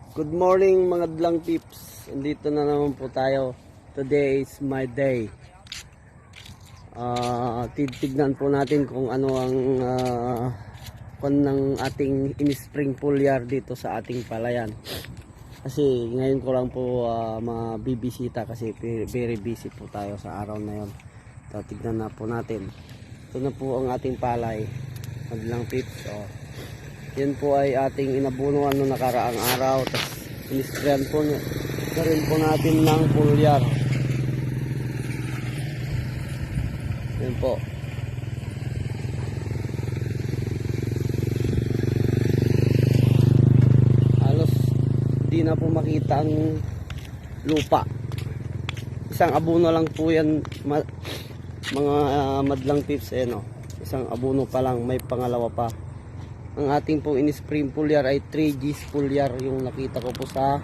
Good morning mga dlang peeps. Andito na naman po tayo. Today is my day. Titignan po natin kung ano ang ng ating in-spring foliar dito sa ating palayan. Kasi ngayon ko lang po mabibisita kasi very busy po tayo sa araw na yon. Tignan na po natin. Ito na po ang ating palay. Mga dlang peeps. Yan po ay ating inabunuan noong nakaraang araw. Tapos inisprayan po na rin po natin ng foliar. Yan po. Halos di na po makita ang lupa. Isang abono lang po yan mga madlang tips. Isang abono pa lang, may pangalawa pa. Ang ating pong in-spring foliar ay 3G's foliar yung nakita ko po sa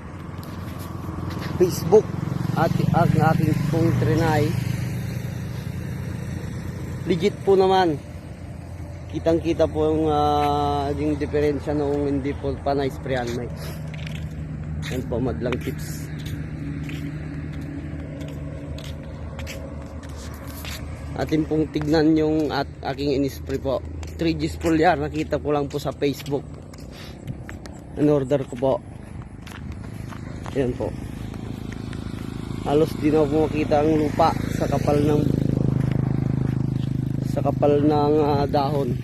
Facebook. At ang ating pong trinay legit po naman. Kitang kita po yung diferensya noong hindi po pa na-sprayan. Yan po madlang tips. Atin pong tignan yung aking in-spray po. 3G's foliar, nakita ko lang po sa Facebook. In-order ko po. Ayan po. Halos di na po makita ang lupa sa kapal ng dahon.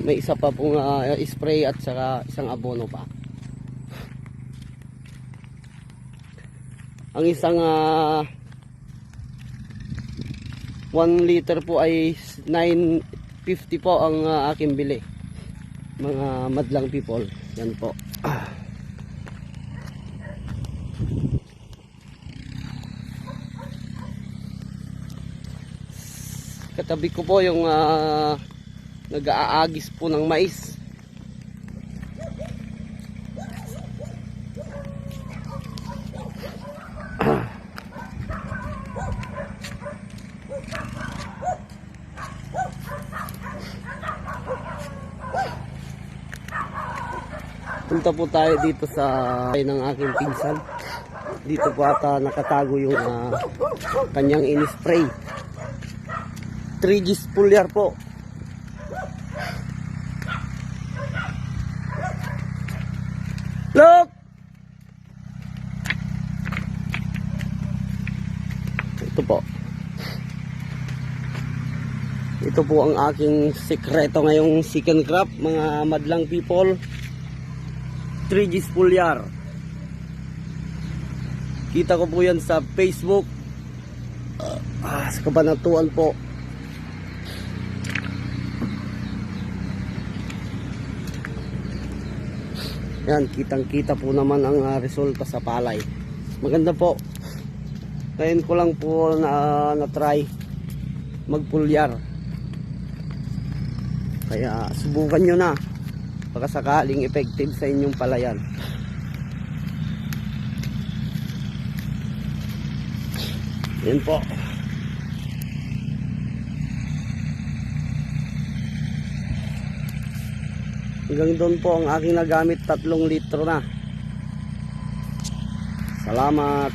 May isa pa pong spray at saka isang abono pa. Ang isang 1 liter po ay 9.50 po ang aking bili. Mga madlang people. Yan po. Katabi ko po yung nag-aagis po ng mais. Punta po tayo dito sa ng aking pinsan. Dito po ata nakatago yung kanyang in-spray. 3G's foliar po. Look! Ito po. Ito po ang aking sekreto ngayong second crop, mga madlang people. 3G's foliar. Kita ko po yan sa Facebook. Sa Kabanatuan po. Yan, kitang-kita po naman ang resulta sa palay. Maganda po. Ngayon ko lang po na-try mag-foliar. Kaya subukan nyo na. Baka sakaling effective sa inyong palayan. Yan po. Hanggang doon po ang aking nagamit, 3 litro na. Salamat.